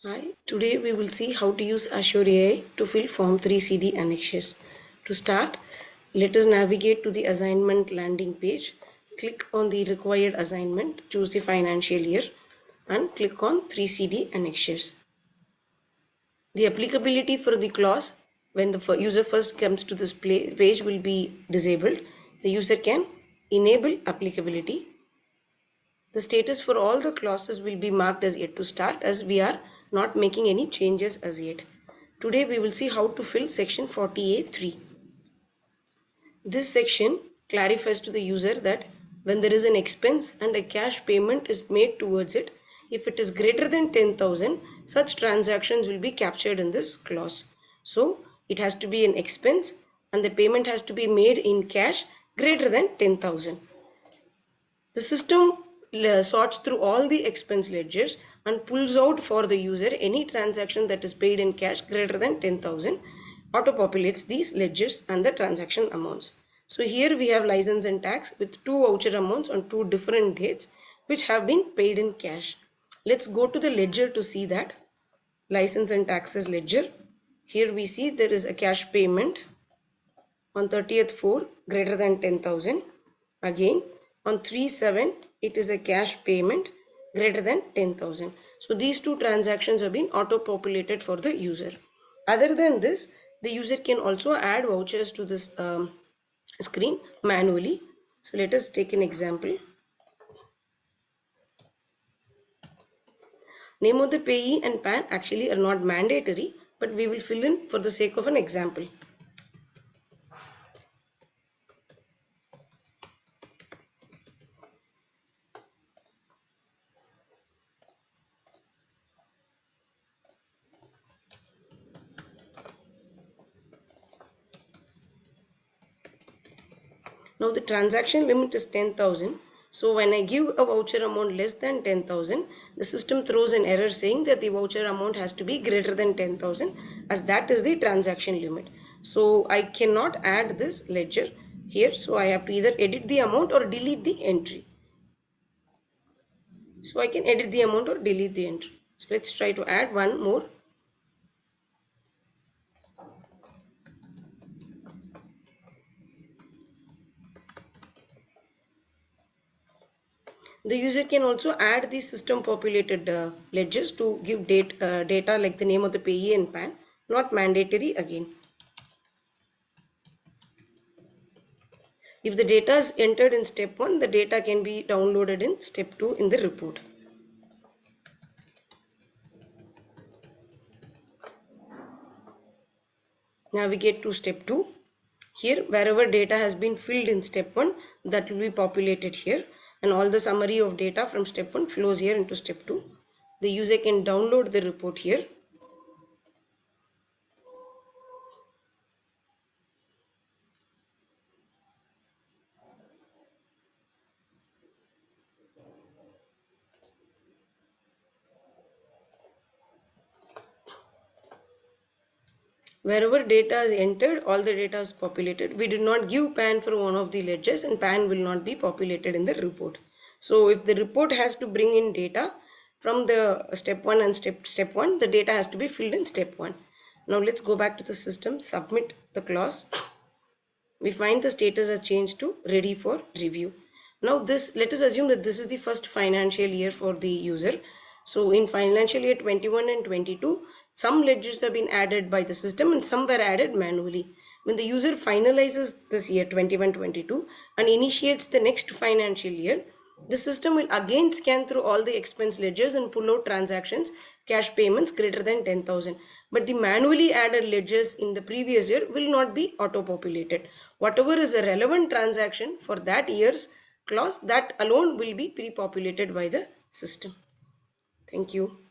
Hi, today we will see how to use AssureAI to fill Form 3CD Annexures. To start, let us navigate to the assignment landing page. Click on the required assignment, choose the financial year and click on 3CD Annexures. The applicability for the clause when the user first comes to this page will be disabled. The user can enable applicability. The status for all the clauses will be marked as yet to start as we are not making any changes as yet. Today we will see how to fill section 40A3. This section clarifies to the user that when there is an expense and a cash payment is made towards it, if it is greater than 10,000, such transactions will be captured in this clause. So it has to be an expense and the payment has to be made in cash greater than 10,000. The system sorts through all the expense ledgers and pulls out for the user any transaction that is paid in cash greater than 10,000. Auto populates these ledgers and the transaction amounts. So here we have license and tax with two voucher amounts on two different dates which have been paid in cash. Let's go to the ledger to see that. License and taxes ledger. Here we see there is a cash payment on 30th 4 greater than 10,000. Again on 3/7 it is a cash payment greater than 10,000. So these two transactions have been auto populated for the user. Other than this, the user can also add vouchers to this screen manually. So let us take an example. Name of the payee and PAN actually are not mandatory, but we will fill in for the sake of an example. Now the transaction limit is 10,000. So when I give a voucher amount less than 10,000, the system throws an error saying that the voucher amount has to be greater than 10,000 as that is the transaction limit. So I cannot add this ledger here. So I have to either edit the amount or delete the entry. So I can edit the amount or delete the entry. So let's try to add one more. The user can also add the system populated ledgers to give data like the name of the payee and PAN, not mandatory again. If the data is entered in step 1, the data can be downloaded in step 2 in the report. Navigate to step 2. Here, wherever data has been filled in step 1, that will be populated here, and all the summary of data from step 1 flows here into step 2. The user can download the report here. Wherever data is entered, all the data is populated. We did not give PAN for one of the ledgers and PAN will not be populated in the report. So if the report has to bring in data from the step 1 and step 1, the data has to be filled in step 1. Now let's go back to the system, submit the clause. We find the status has changed to ready for review. Now this, let us assume that this is the first financial year for the user. So in financial year 21 and 22, some ledgers have been added by the system and some were added manually. When the user finalizes this year 21-22 and initiates the next financial year, the system will again scan through all the expense ledgers and pull out transactions, cash payments greater than 10,000. But the manually added ledgers in the previous year will not be auto-populated. Whatever is a relevant transaction for that year's clause, that alone will be pre-populated by the system. Thank you.